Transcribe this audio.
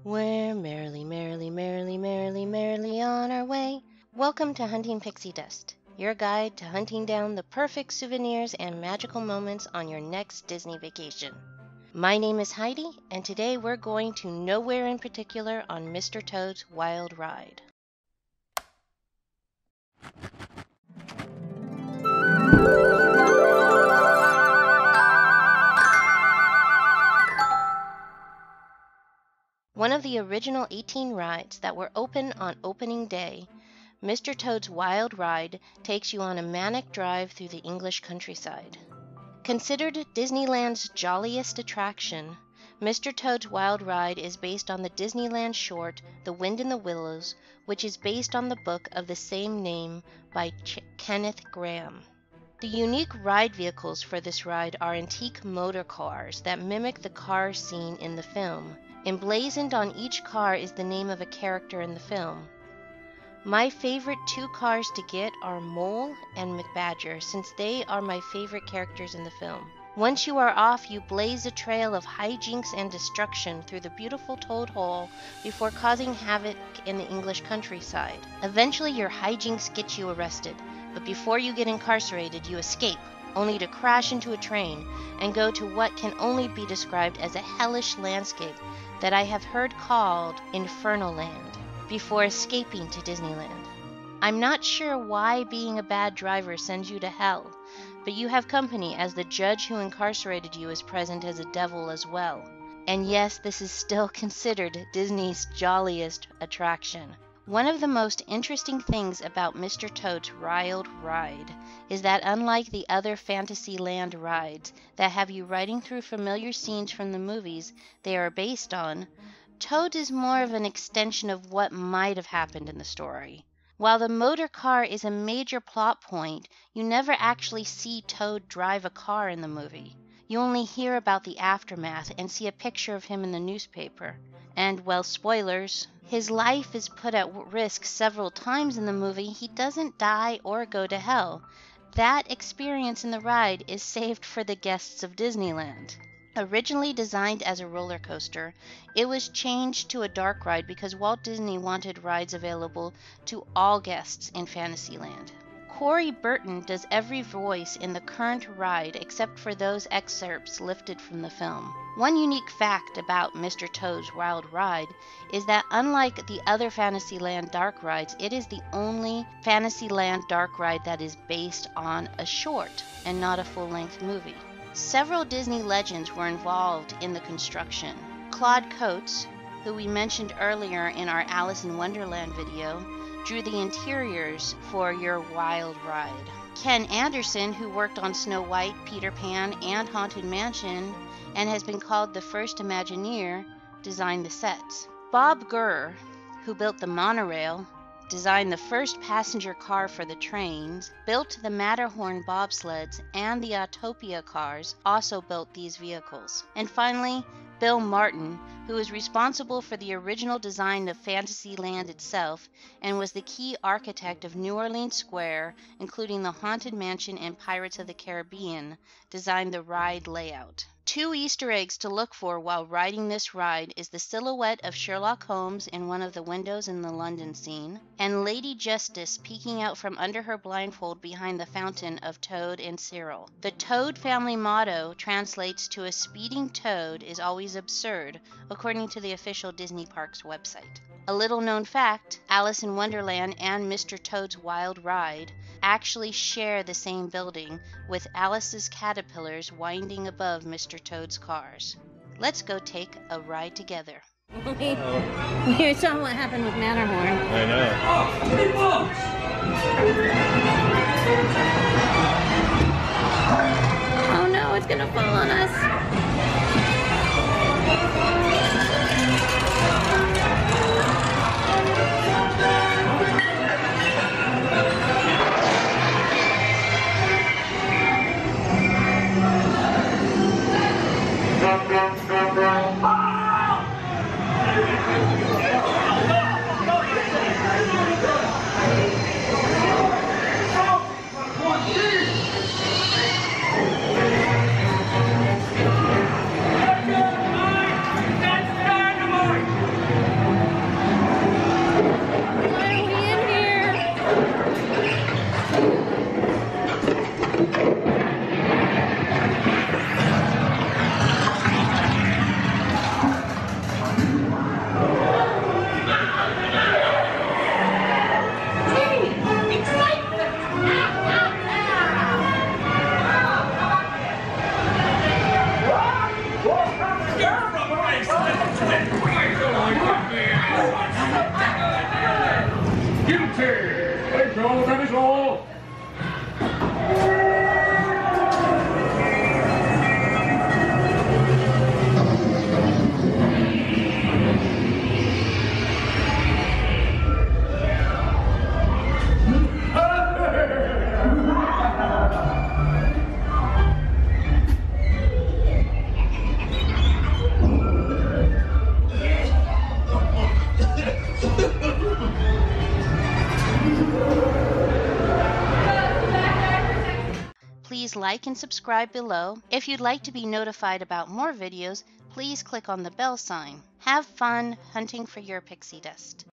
We're merrily, merrily, merrily, merrily, merrily on our way. Welcome to Hunting Pixie Dust, your guide to hunting down the perfect souvenirs and magical moments on your next Disney vacation. My name is Heidi, and today we're going to nowhere in particular on Mr. Toad's Wild Ride. One of the original 18 rides that were open on opening day, Mr. Toad's Wild Ride takes you on a manic drive through the English countryside. Considered Disneyland's jolliest attraction, Mr. Toad's Wild Ride is based on the Disneyland short The Wind in the Willows, which is based on the book of the same name by Kenneth Grahame. The unique ride vehicles for this ride are antique motor cars that mimic the cars seen in the film. Emblazoned on each car is the name of a character in the film. My favorite two cars to get are Mole and McBadger, since they are my favorite characters in the film. Once you are off, you blaze a trail of hijinks and destruction through the beautiful Toad Hole before causing havoc in the English countryside. Eventually your hijinks get you arrested, but before you get incarcerated, you escape, only to crash into a train and go to what can only be described as a hellish landscape that I have heard called Infernal Land, before escaping to Disneyland. I'm not sure why being a bad driver sends you to hell, but you have company, as the judge who incarcerated you is present as a devil as well. And yes, this is still considered Disney's jolliest attraction. One of the most interesting things about Mr. Toad's Wild Ride is that unlike the other Fantasyland rides that have you riding through familiar scenes from the movies they are based on, Toad is more of an extension of what might have happened in the story. While the motor car is a major plot point, you never actually see Toad drive a car in the movie. You only hear about the aftermath and see a picture of him in the newspaper. And, well, spoilers, his life is put at risk several times in the movie. He doesn't die or go to hell. That experience in the ride is saved for the guests of Disneyland. Originally designed as a roller coaster, it was changed to a dark ride because Walt Disney wanted rides available to all guests in Fantasyland. Corey Burton does every voice in the current ride except for those excerpts lifted from the film. One unique fact about Mr. Toad's Wild Ride is that unlike the other Fantasyland dark rides, it is the only Fantasyland dark ride that is based on a short and not a full-length movie. Several Disney legends were involved in the construction. Claude Coates, who we mentioned earlier in our Alice in Wonderland video, drew the interiors for your Wild Ride. Ken Anderson, who worked on Snow White, Peter Pan, and Haunted Mansion, and has been called the first Imagineer, designed the sets. Bob Gurr, who built the monorail, designed the first passenger car for the trains, built the Matterhorn bobsleds, and the Autopia cars, also built these vehicles. And finally, Bill Martin, who is responsible for the original design of Fantasyland itself and was the key architect of New Orleans Square, including the Haunted Mansion and Pirates of the Caribbean, designed the ride layout. Two Easter eggs to look for while riding this ride is the silhouette of Sherlock Holmes in one of the windows in the London scene, and Lady Justice peeking out from under her blindfold behind the fountain of Toad and Cyril. The Toad family motto translates to "A speeding toad is always absurd," according to the official Disney Parks website. A little known fact, Alice in Wonderland and Mr. Toad's Wild Ride actually share the same building, with Alice's caterpillars winding above Mr. Toad's cars. Let's go take a ride together. We saw what happened with Matterhorn. I know. Oh no, it's gonna fall on us. Guilty! Control, that is all! Please like and subscribe below. If you'd like to be notified about more videos, please click on the bell sign. Have fun hunting for your pixie dust.